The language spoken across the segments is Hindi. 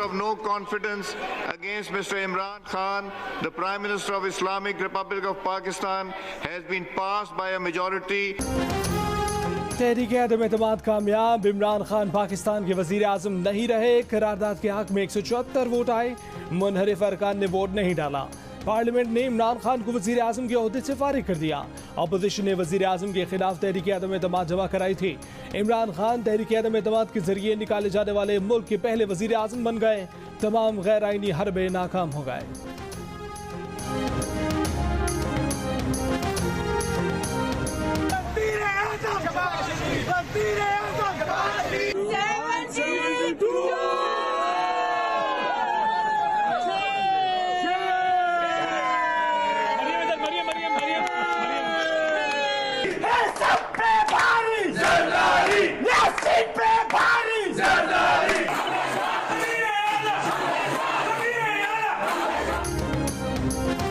of no confidence against Mr. Imran Khan, the Prime Minister of Islamic Republic of Pakistan, has been passed by a majority. तहरीक अदम एतमाद कामयाब, इमरान खान पाकिस्तान के वजीर आजम नहीं रहे। करारदाद के हक में 174 वोट आए, मुनहरिफ अरकान ने वोट नहीं डाला। पार्लियामेंट ने इमरान खान को वजीर आजम के ओहदे से फारिग कर दिया। अपोजिशन ने वजीर आजम के खिलाफ तहरीक अदम एतमाद जमा कराई थी। इमरान खान तहरीक अदम एतमाद के जरिए निकाले जाने वाले मुल्क के पहले वजीर आजम बन गए। तमाम गैर आईनी हरबे नाकाम हो गए।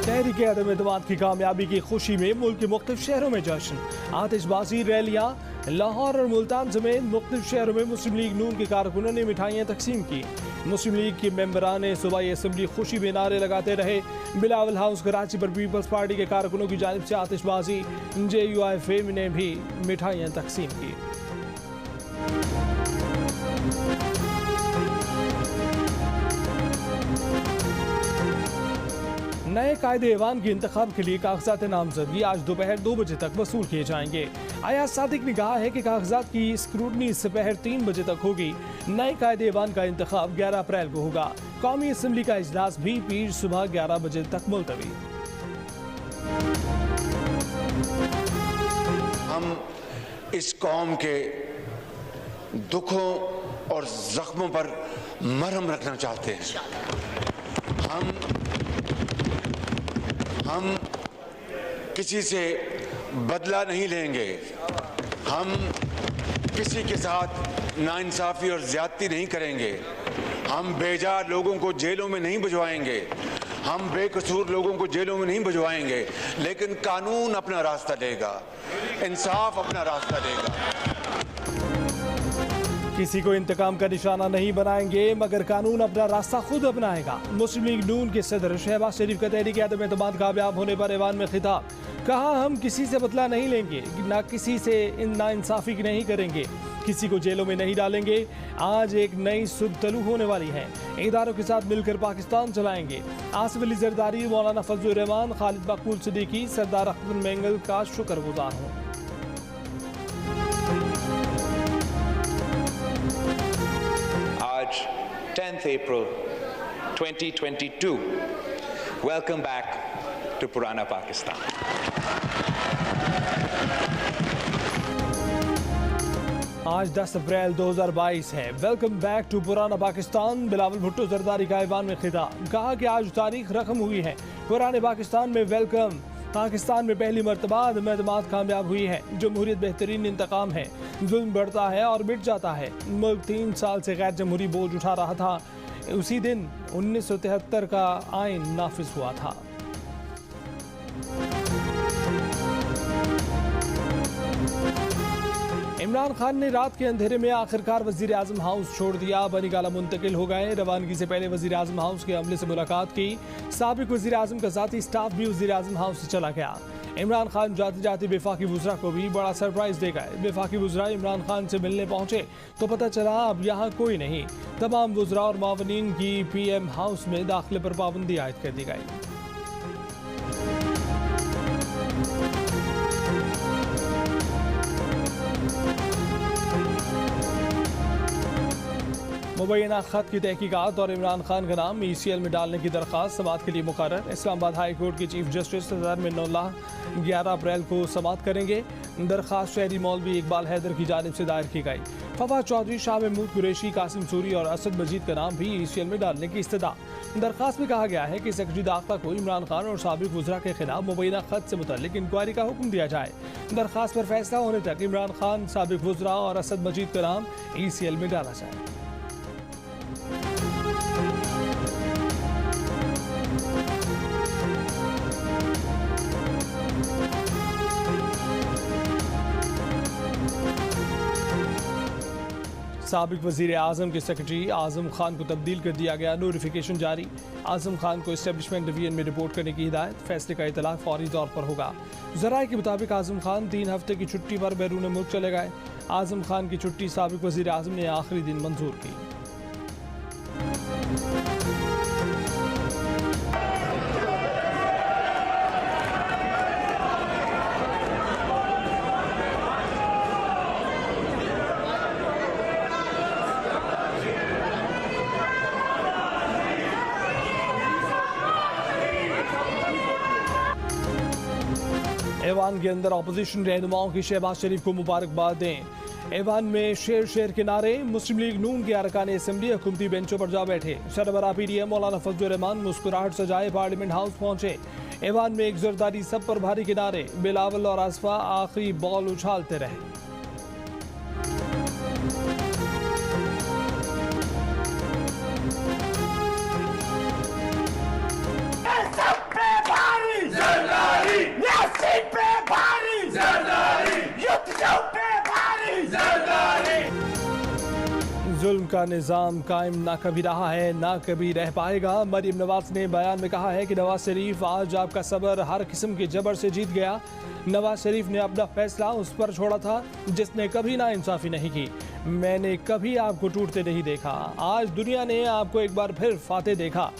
तहरीक अदम एतमाद की कामयाबी की खुशी में मुल्क के मुख्तलिफ शहरों में जश्न, आतिशबाजी रैलियाँ। लाहौर और मुल्तान समेत मुख्तलिफ शहरों में मुस्लिम लीग नून के कारकुनों ने मिठाइयाँ तकसीम की। मुस्लिम लीग के मेंबरान सूबाई असम्बली खुशी में नारे लगाते रहे। बिलावल हाउस कराची पर पीपल्स पार्टी के कारकुनों की जानिब से आतिशबाजी। JUIFM ने भी मिठाइयाँ तकसीम की। नए कायदे ऐवान के इंतखाब के लिए कागजात नामजदगी आज दोपहर 2 बजे तक वसूल किए जाएंगे। अयाज सादिक ने कहा है कि कागजात की स्क्रूटनी दोपहर 3 बजे तक होगी। नए कायदे ऐवान का इंतखाब 11 अप्रैल को होगा। कौमी असम्बली का इजलास भी पीर सुबह 11 बजे तक मुलतवी। हम इस कौम के दुखों और जख्मों पर मरहम रखना चाहते हैं। हम किसी से बदला नहीं लेंगे। हम किसी के साथ नाइंसाफ़ी और ज़्यादती नहीं करेंगे। हम बेजा लोगों को जेलों में नहीं भिजवाएंगे। हम बेकसूर लोगों को जेलों में नहीं भिजवाएंगे। लेकिन कानून अपना रास्ता देगा, इंसाफ अपना रास्ता देगा। किसी को इंतकाम का निशाना नहीं बनाएंगे, मगर कानून अपना रास्ता खुद अपनाएगा। मुस्लिम लीग नून के सदर शहबाज शरीफ का तहरीक अदम एतमाद कामयाब होने पर ऐवान में खिताब। कहा, हम किसी से बदला नहीं लेंगे, ना किसी से नाइंसाफ़ी नहीं करेंगे, किसी को जेलों में नहीं डालेंगे। आज एक नई सुबह तलू होने वाली है। इदारों के साथ मिलकर पाकिस्तान चलाएंगे। आसिफ अली जरदारी, मौलाना फजलुर रहमान, खालिद मकबूल सिद्दीकी, सरदार अख्तर मेंगल का शुक्रगुजार हूँ। आज 10th April 2022. Welcome back to Purana Pakistan. आज 10 अप्रैल 2022 है। वेलकम बैक टू पुराना पाकिस्तान। बिलावल भुट्टो जरदारी का ऐवान में खिताब। कहा कि आज तारीख रकम हुई है। पुराने पाकिस्तान में वेलकम। पाकिस्तान में पहली मरतबा अदम एतमाद कामयाब हुई है। जमहूरियत बेहतरीन इंतकाम है। जुल्म बढ़ता है और मिट जाता है। मुल्क 3 साल से गैर जमहूरी बोझ उठा रहा था। उसी दिन 1973 का आइन नाफिज हुआ था। इमरान खान ने रात के अंधेरे में आखिरकार वजीर आजम हाउस छोड़ दिया। बनीगाला मुंतकिल हो गए। रवानगी से पहले वजीर आजम हाउस के अमले से मुलाकात की। साबिक वजीर आजम का ज़ाती स्टाफ भी वजीर आजम हाउस से चला गया। इमरान खान जाते जाते वफाकी वज़रा को भी बड़ा सरप्राइज दे गए। वफाकी वज़रा इमरान खान से मिलने पहुंचे तो पता चला अब यहाँ कोई नहीं। तमाम वज़रा और मावनीन की PM हाउस में दाखिले पर पाबंदी आयद कर दी गई। मुबैना खत की तहकीकात और इमरान खान का नाम ECL में डालने की दरख्वास्त समाअत के लिए मुकर्रर। इस्लामाबाद हाई कोर्ट के चीफ जस्टिस सरदार मिन्नतुल्लाह 11 अप्रैल को समाअत करेंगे। दरख्वास्त शहरी मौलवी इकबाल हैदर की जानिब से दायर की गई। फवाद चौधरी, शाह महमूद कुरैशी, कासिम सूरी और असद मजीद का नाम भी ECL में डालने की इस्तदा। दरख्वास्त में कहा गया है कि सेक्रेटरी दाखिला को इमरान खान और साबिक वज़रा के खिलाफ मुबैना खत से मुतल्लिक इंक्वायरी का हुक्म दिया जाए। दरख्वास्त पर फैसला होने तक इमरान खान, साबिक वज़रा और असद मजीद का नाम ECL में डाला जाए। साबिक वज़ीर आज़म के सेक्रेटरी आज़म खान को तब्दील कर दिया गया, नोटिफिकेशन जारी। आज़म खान को इस्टेब्लिशमेंट डिवीजन में रिपोर्ट करने की हिदायत, फैसले का इतलाक फौरी तौर पर होगा। ज़राए के मुताबिक आज़म खान 3 हफ्ते की छुट्टी पर बैरून मुल्क चले गए। आज़म खान की छुट्टी साबिक वज़ीर आज़म ने आखिरी दिन मंजूर की। ऐवान के अंदर अपोजिशन रहनुमाओं की शहबाज शरीफ को मुबारकबाद दें। ऐवान में शेर शेर के नारे, मुस्लिम लीग नून के अरकान असम्बली हुकूमती बेंचों पर जा बैठे। सरबराह PDM मौलाना फजलुर रहमान मुस्कुराहट सजाए पार्लियामेंट हाउस पहुंचे। ऐवान में एक जरदारी सब पर भारी के नारे, बिलावल और आसफा आखिरी बॉल उछालते रहे। जुल्म का निज़ाम कायम ना कभी रहा है ना कभी रह पाएगा। मरीम नवाज ने बयान में कहा है कि नवाज शरीफ आज आपका सबर हर किस्म के जबर से जीत गया। नवाज शरीफ ने अपना फैसला उस पर छोड़ा था जिसने कभी ना इंसाफी नहीं की। मैंने कभी आपको टूटते नहीं देखा। आज दुनिया ने आपको एक बार फिर फाते देखा,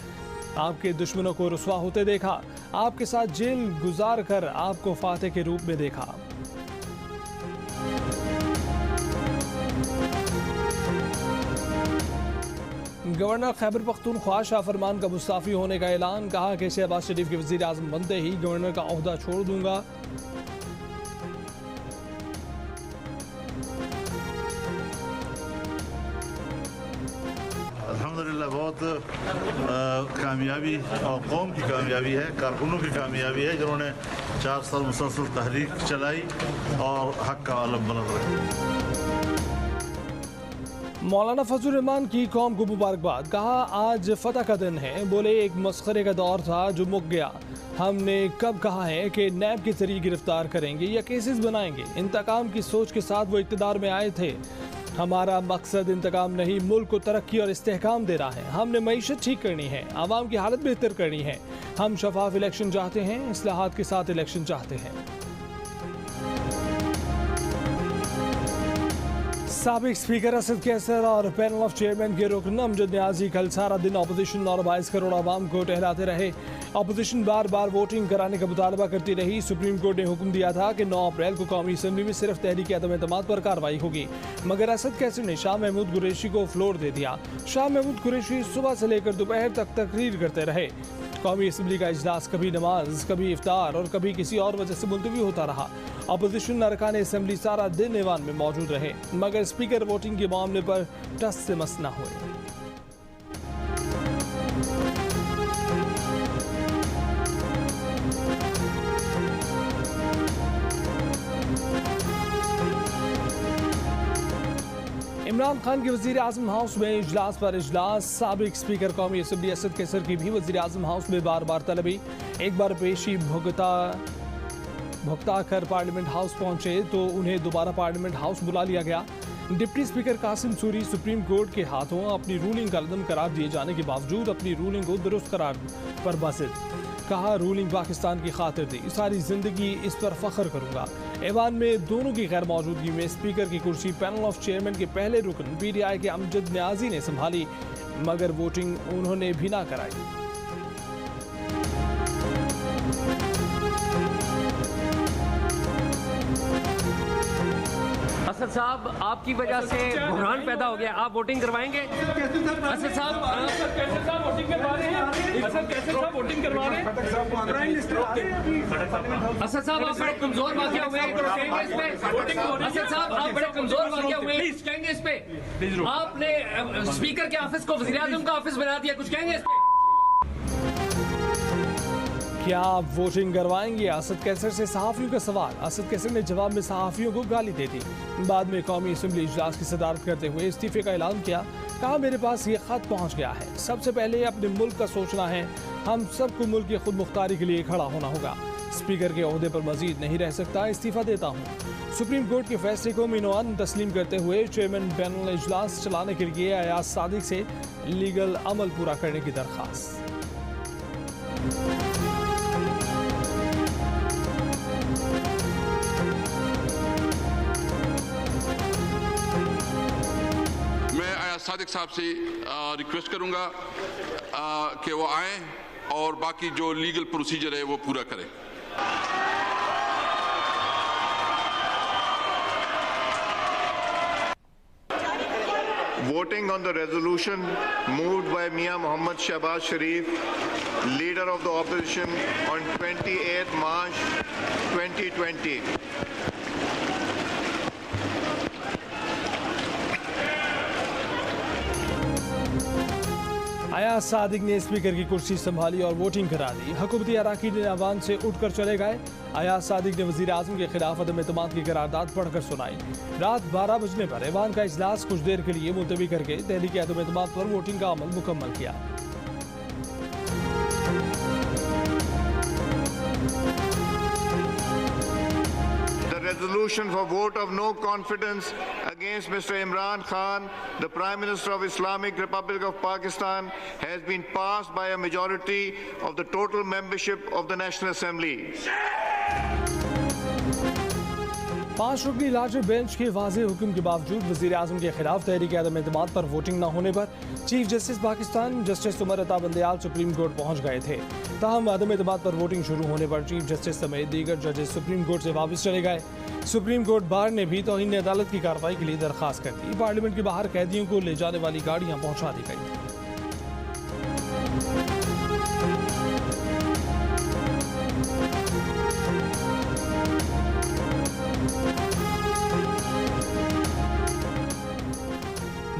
आपके दुश्मनों को रुसवा होते देखा, आपके साथ जेल गुजार कर आपको फाते के रूप में देखा। गवर्नर खैबर पख्तूनख्वा शाह फरमान का मुस्ताफी होने का ऐलान, कहा कि शहबाज शरीफ के वज़ीर आज़म बनते ही गवर्नर का ओहदा छोड़ दूंगा। अल्हम्दुलिल्लाह बहुत कामयाबी और कौम की कामयाबी है, कारकुनों की कामयाबी है जिन्होंने 4 साल मुसलसल तहरीक चलाई और हक का आलम बुलंद रखा। मौलाना फजलुर रहमान की कौम को मुबारकबाद, कहा आज फतह का दिन है। बोले एक मस्खरे का दौर था जो मुक गया। हमने कब कहा है कि नैब के जरिए गिरफ्तार करेंगे या केसेस बनाएंगे। इंतकाम की सोच के साथ वो इक़्तिदार में आए थे। हमारा मकसद इंतकाम नहीं, मुल्क को तरक्की और इस्तेहकाम देना है। हमने मईशत ठीक करनी है, आवाम की हालत बेहतर करनी है। हम शफाफ इलेक्शन चाहते हैं, इस्लाहात के साथ इलेक्शन चाहते हैं। साबिक स्पीकर असद कैसर और पैनल ऑफ चेयरमैन के रुकन अमजद न्याजी कल सारा दिन अपोजिशन और 22 करोड़ आवाम को टहलाते रहे। अपोजिशन बार बार वोटिंग कराने का मुतालबा करती रही। सुप्रीम कोर्ट ने हुक्म दिया था कि 9 अप्रैल को कौमी असम्बली में सिर्फ तहरीक अदम एतमाद पर कार्रवाई होगी, मगर असद कैसर ने शाह महमूद कुरैशी को फ्लोर दे दिया। शाह महमूद कुरैशी सुबह से लेकर दोपहर तक तकरीर करते रहे। कौमी असम्बली का इजलास कभी नमाज, कभी इफ्तार और कभी किसी और वजह से मुलतवी होता रहा। अपोजिशन अरकान असम्बली सारा दिन ऐवान में मौजूद रहे, मगर स्पीकर वोटिंग के मामले पर टस से मस न हुए। इमरान खान के वज़ीर आज़म हाउस में इजलास पर इजलास। साबिक स्पीकर कौमी असम्बली असद कैसर की भी वज़ीर आज़म हाउस में बार बार तलबी। एक बार पेशी भुगता कर पार्लियामेंट हाउस पहुंचे तो उन्हें दोबारा पार्लियामेंट हाउस बुला लिया गया। Deputy speaker Qasim Suri supreme court के हाथों अपनी रूलिंग का लदम करार दिए जाने के बावजूद अपनी रूलिंग को दुरुस्त करार पर बासित, कहा रूलिंग पाकिस्तान की खातिर थी, सारी जिंदगी इस पर फख्र करूंगा। ऐवान में दोनों की गैर मौजूदगी में स्पीकर की कुर्सी पैनल ऑफ चेयरमैन के पहले रुकन PDI के अमजद न्याजी ने संभाली, मगर वोटिंग उन्होंने भी ना कराई। असद साहब, आपकी वजह से बुहरान पैदा हो गया, आप वोटिंग करवाएंगे? असद साहब वोटिंग करवा रहे हैं। असद कैसे साहब वोटिंग करवा रहे हैं? असद साहब आप बड़े कमजोर वाक़या हुए हैं। असद साहब आप बड़े कमजोर वाक़या हुए हैं, कहेंगे इस पे? आपने स्पीकर के ऑफिस को वज़ीर आज़म का ऑफिस बना दिया, कुछ कहेंगे इस पे? क्या आप वोटिंग करवाएंगे? असद कैसर से सहाफ़ियों का सवाल। असद कैसर ने जवाब में सहाफ़ियों को गाली दे दी। बाद में कौमी असम्बली इजलास की सदारत करते हुए इस्तीफे का ऐलान किया। कहा मेरे पास ये खत पहुंच गया है, सबसे पहले अपने मुल्क का सोचना है। हम सबको मुल्क की खुद मुख्तारी के लिए खड़ा होना होगा। स्पीकर के ओहदे पर मजीद नहीं रह सकता, इस्तीफा देता हूँ। सुप्रीम कोर्ट के फैसले को मीनवान तस्लीम करते हुए चेयरमैन पैनल ने इजलास चलाने के लिए अयाज सादिक से लीगल अमल पूरा करने की दरख्वास्त। मैं अयाज सादिक साहब से रिक्वेस्ट करूंगा कि वो आए और बाकी जो लीगल प्रोसीजर है वो पूरा करें। Voting on the resolution moved by Mia Mohammad Shahbaz Sharif, leader of the opposition, on 28 March 2020. Ayaz Sadiq ने स्पीकर की कुर्सी संभाली और वोटिंग करा दी। हुकूमती अराकीन ऐवान से उठकर चले गए। अयाज सादिक ने वजीर आजम के खिलाफ अदम एतमाद की करारदाद पढ़कर सुनाई। रात 12 बजने पर ऐवान का इजलास कुछ देर के लिए मुलतवी करके तहरीक अदम एतमाद पर वोटिंग का अमल मुकम्मल किया। Resolution for vote of no confidence against Mr. Imran Khan, the Prime Minister of Islamic Republic of Pakistan, has been passed by a majority of the total membership of the National Assembly. 5 रुकनी लार्जर बेंच के वाज़ेह हुक्म के बावजूद वज़ीर आज़म के खिलाफ तहरीक अदम एतमाद पर वोटिंग न होने पर chief justice Pakistan justice Umar Ata Bandial supreme court पहुंच गए थे। ताहम अदम एतमाद पर वोटिंग शुरू होने पर चीफ जस्टिस समेत दीगर जजेस सुप्रीम कोर्ट से वापस चले गए। सुप्रीम कोर्ट बार ने भी तौहीन अदालत की कार्रवाई के लिए दरखास्त कर दी। पार्लियामेंट के बाहर कैदियों को ले जाने वाली गाड़ियां पहुंचा दी गई।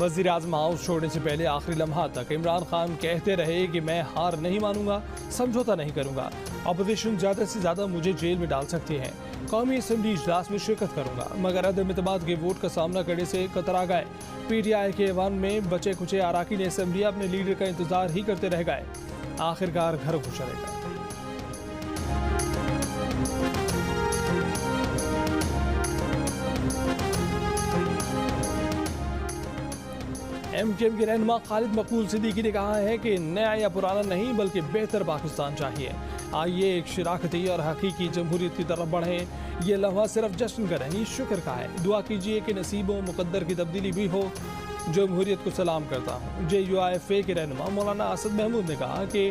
वज़ीर आज़म हाउस छोड़ने से पहले आखिरी लम्हा तक इमरान खान कहते रहे कि मैं हार नहीं मानूंगा, समझौता नहीं करूंगा। अपोजिशन ज़्यादा से ज़्यादा मुझे जेल में डाल सकती है। कौमी असम्बली इजलास में शिरकत करूंगा, मगर अदम एतमाद के वोट का सामना करने से कतरा गए। PTI के ऐवान में बचे कुचे अराकीन असम्बली अपने लीडर का इंतजार ही करते रह गए। आखिरकार घर को चले गए। MKM के रहनुमा खालिद मकबूल सिद्दीकी ने कहा है कि नया या पुराना नहीं बल्कि बेहतर पाकिस्तान चाहिए। आइए एक शराकती और हकीकी जमहूरियत की तरफ बढ़ें। ये लम्हा सिर्फ जश्न का नहीं, शुक्र का है। दुआ कीजिए कि नसीबों मुकद्दर की तब्दीली भी हो। जमहूरियत को सलाम करता हूँ। JUIFA के रहनुमा मौलाना असद महमूद ने कहा कि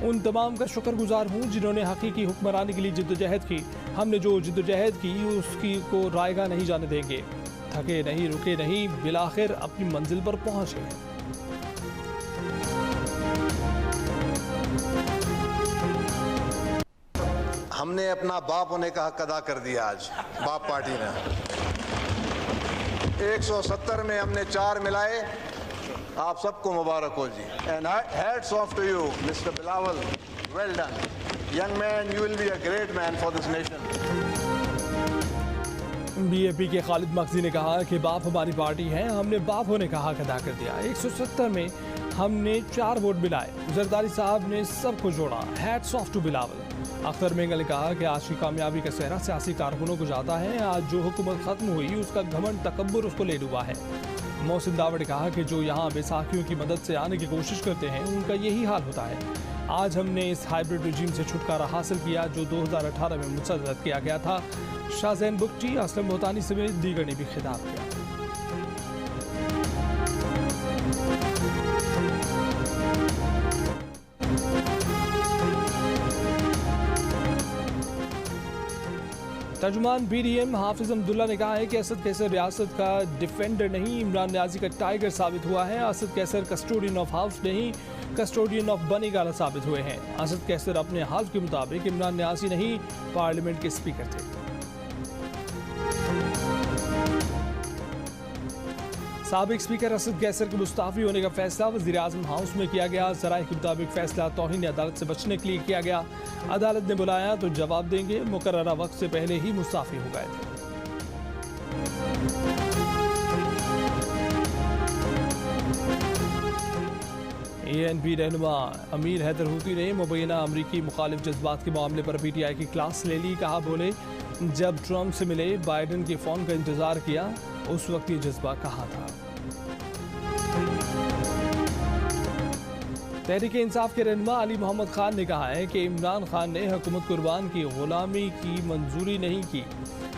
उन तमाम का शुक्रगुजार हूँ जिन्होंने हकीकी हुक्मरानी के लिए जिद्दोजहद की। हमने जो जिद्दोजहद की उसकी को रायगा नहीं जाने देंगे। थके नहीं, रुके नहीं, बिलाखिर अपनी मंजिल पर पहुंचे। हमने अपना बाप होने का हक अदा कर दिया। आज बाप पार्टी ने 170 में हमने 4 मिलाए। आप सबको मुबारक हो जी। And hats off to you Mister Bilawal, well done young man, you will be a great man for this nation. BAP के खालिद मखजी ने कहा कि बाप हमारी पार्टी है, हमने बाप होने का हक अदा कर दिया। 170 में हमने 4 वोट मिलाए। जरदारी साहब ने सबको जोड़ा। Hats off to Bilawal. Akhtar Mengal ने कहा कि आज की कामयाबी का सेहरा सियासी कारकुनों को जाता है। आज जो हुकूमत खत्म हुई उसका घमंड तकब्बुर उसको ले डूबा है। मोहसिन दावड़ ने कहा कि जो यहाँ बैसाखियों की मदद से आने की कोशिश करते हैं उनका यही हाल होता है। आज हमने इस हाइब्रिड रजीम से छुटकारा हासिल किया जो 2018 में मुसद्दत किया गया था। शाहजैन बुगटी, असलम बोतानी समेत दीगर ने भी खिताब किया। तर्जुमान BDM हाफिज अब्दुल्ला ने कहा है कि असद कैसर रियासत का डिफेंडर नहीं, इमरान न्याजी का टाइगर साबित हुआ है। Asad Qaiser custodian of house नहीं, कस्टोडियन ऑफ बनीगाला साबित हुए हैं। असद कैसर अपने हाल्फ के मुताबिक इमरान न्याजी नहीं, पार्लियामेंट के स्पीकर थे। साबिक स्पीकर असद कैसर के मुस्ताफी होने का फैसला वज़ीर आज़म हाउस में किया गया। ज़राए के मुताबिक फैसला तौहीन अदालत से बचने के लिए किया गया। अदालत ने बुलाया तो जवाब देंगे, मुकर्ररा वक्त से पहले ही मुस्ताफी हो गए थे। ANP रहनुमा अमीर हैदर हूती ने मुबैना अमरीकी मुखालिफ जज्बात के मामले पर PTI की क्लास ले ली। कहा, बोले जब ट्रंप से मिले बाइडन के फ़ोन का इंतज़ार किया, उस वक्त ये जज्बा कहाँ था। तहरीक इंसाफ के रहनुमा अली मोहम्मद खान ने कहा है कि इमरान खान ने हुकूमत कुर्बान की गुलामी की मंजूरी नहीं की।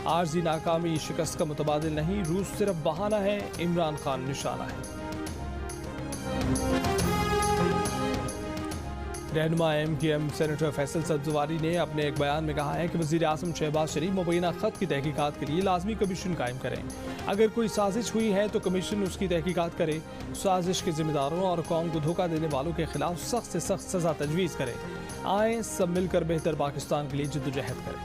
आर्जी नाकामी शिकस्त का मुतबादिल नहीं, रूस सिर्फ बहाना है, इमरान खान निशाना है। रहनुमा MKM सेनेटर फैसल सब्जवारी ने अपने एक बयान में कहा है कि वज़ीर आज़म शहबाज शरीफ मुबैना ख़त की तहकीकात के लिए लाजमी कमीशन कायम करें। अगर कोई साजिश हुई है तो कमीशन उसकी तहकीकात करे, साजिश के जिम्मेदारों और कौम को धोखा देने वालों के खिलाफ सख्त से सख्त सज़ा तजवीज़ करे। आए सब मिलकर बेहतर पाकिस्तान के लिए जद्दोजहद करें।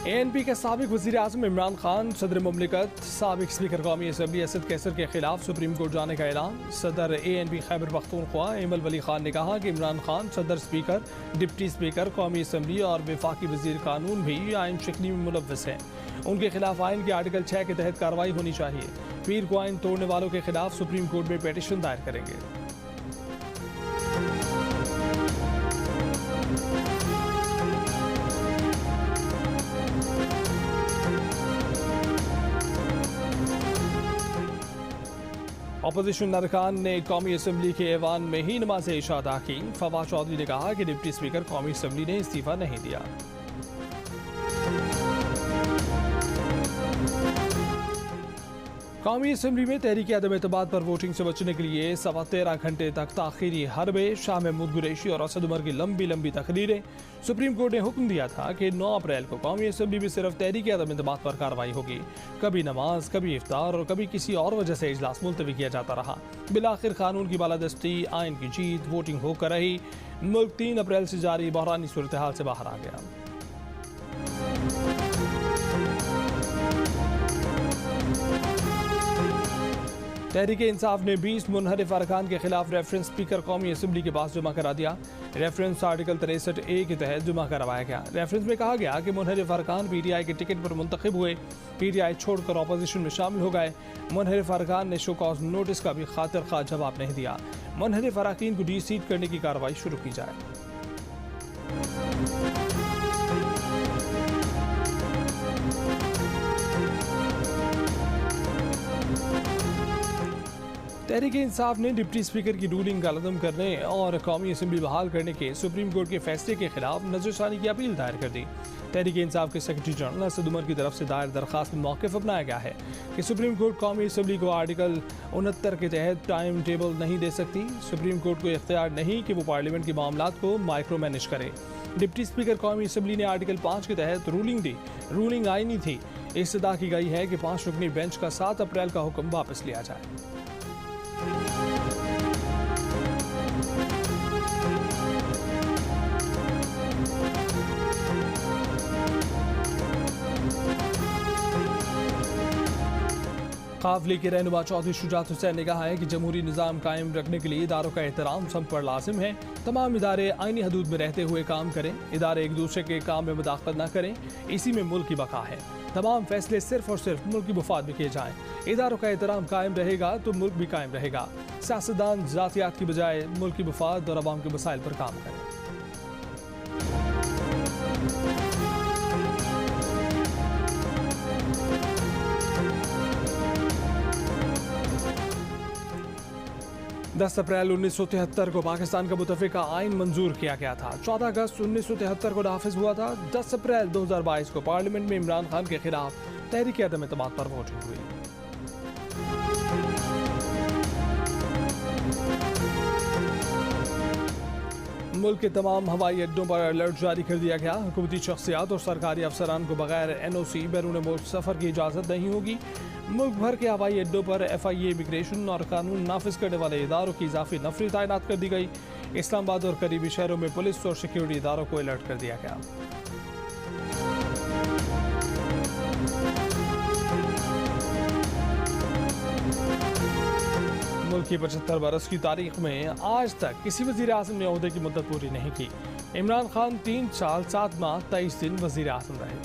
ANP के साबिक वज़ीर आज़म इमरान खान, सदर मुमलिकत, साबिक स्पीकर कौमी असम्बली असद कैसर के खिलाफ सुप्रीम कोर्ट जाने का ऐलान। सदर ANP खैबर पख्तूनख्वा एमल वली खान ने कहा कि इमरान खान सदर स्पीकर, डिप्टी स्पीकर, कौमी असम्बली और वफाकी वज़ीर कानून भी आइन शिकनी में मुलव्वस हैं। उनके खिलाफ आइन के आर्टिकल 6 के तहत कार्रवाई होनी चाहिए। पीर को आइन तोड़ने वालों के खिलाफ सुप्रीम कोर्ट में पिटीशन दायर करेंगे। अपोजिशन अरकान ने कौमी असम्बली के ऐवान में ही नमाज इशा अदा की। फवाद चौधरी ने कहा कि डिप्टी स्पीकर कौमी असम्बली ने इस्तीफा नहीं दिया। कौमी असम्बली में तहरीक अदम एतमाद पर वोटिंग से बचने के लिए 13.25 घंटे तक ताखीरी हरबे, शाह महमूद कुरैशी और असद उमर की लंबी लंबी तकरीरें। सुप्रीम कोर्ट ने हुक्म दिया था कि 9 अप्रैल को कौमी असम्बली में सिर्फ तहरीक अदम एतमाद पर कार्रवाई होगी। कभी नमाज, कभी इफ्तार और कभी किसी और वजह से इजलास मुलतवी किया जाता रहा। बिलाखिर कानून की बालादस्ती, आइन की जीत, वोटिंग होकर रही। मुल्क 3 अप्रैल से जारी बहरानी सूरत हाल से बाहर आ गया। तहरीक इंसाफ ने 20 मुनहरिफ अरकान के खिलाफ रेफरेंस स्पीकर कौमी असम्बली के पास जमा करा दिया। रेफरेंस आर्टिकल 63A के तहत जमा करवाया गया। रेफरेंस में कहा गया कि मुनहरिफ अरकान PTI के टिकट पर मुंतखब हुए, PTI छोड़कर अपोजिशन में शामिल हो गए। मुनहरिफ अरकान ने शो कॉज नोटिस का भी खातिर खा जवाब नहीं दिया। मुनहरिफ अरकान को डी-सीट करने की कार्रवाई शुरू की जाए। तहरीक इंसाफ ने डिप्टी स्पीकर की रूलिंग का लदम करने और कौमी असम्बली बहाल करने के सुप्रीम कोर्ट के फैसले के खिलाफ नजरसानी की अपील दायर कर दी। तहरीक इंसाफ के सेक्रेटरी जनरल असद उमर की तरफ से दायर दरखास्त में मौक़िफ़ अपनाया गया है कि सुप्रीम कोर्ट कौमी असम्बली को आर्टिकल 69 के तहत टाइम टेबल नहीं दे सकती। सुप्रीम कोर्ट को इख्तियार नहीं कि वो पार्लियामेंट के मामलात को माइक्रो मैनेज करे। डिप्टी स्पीकर कौमी असम्बली ने आर्टिकल 5 के तहत रूलिंग दी। रूलिंग आईनी थी। इस्तदा की गई है कि 5 रुकनी बेंच का 7 अप्रैल का हुक्म वापस लिया जाए। काफिले के रहनुमा चौधरी शुजात हुसैन ने कहा है कि जमहूरी निज़ाम कायम रखने के लिए इदारों का एहतराम सब पर लाजिम है। तमाम इदारे आईनी हदूद में रहते हुए काम करें। इदारे एक दूसरे के काम में मुदाखलत न करें, इसी में मुल्क की बका है। तमाम फैसले सिर्फ और सिर्फ मुल्क की मुफाद में किए जाएं। इदारों का एहतराम कायम रहेगा तो मुल्क भी कायम रहेगा। सियासतदान ज़ातियात की बजाय मुल्क की मुफाद और अवाम के मसाइल पर काम करें। दस अप्रैल 1973 को पाकिस्तान का मुतफ़िका आइन मंजूर किया गया था। 14 अगस्त 1973 को नाफिज हुआ था। 10 अप्रैल 2022 को पार्लियामेंट में इमरान खान के खिलाफ तहरीक अदम एतमाद पर वोटिंग हुई। मुल्क के तमाम हवाई अड्डों पर अलर्ट जारी कर दिया गया। हुकूमती शख्सियात और सरकारी अफसरान को बगैर NOC बैरून मुल्क सफ़र की इजाज़त नहीं होगी। मुल्क भर के हवाई अड्डों पर FIA, इमिग्रेशन और कानून नाफिज करने वाले इदारों की इजाफी नफरी तैनात कर दी गई। इस्लामाबाद और करीबी शहरों में पुलिस और सिक्योरिटी इदारों को अलर्ट कर दिया गया। मुल्क की 75 बरस की तारीख में आज तक किसी वज़ीर आज़म ने ओहदे की मुद्दत पूरी नहीं की। इमरान खान 3 साल 7 माह 23 दिन वज़ीर आज़म रहे।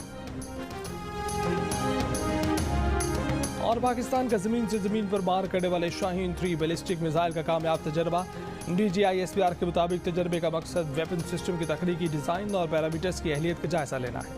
और पाकिस्तान का ज़मीन से ज़मीन पर मार करने वाले शाहीन 3 बैलिस्टिक मिसाइल का कामयाब तजर्बा। DGISPR के मुताबिक तजर्बे का मकसद वेपन सिस्टम की तकनीकी डिज़ाइन और पैरामीटर्स की अहलियत का जायजा लेना है।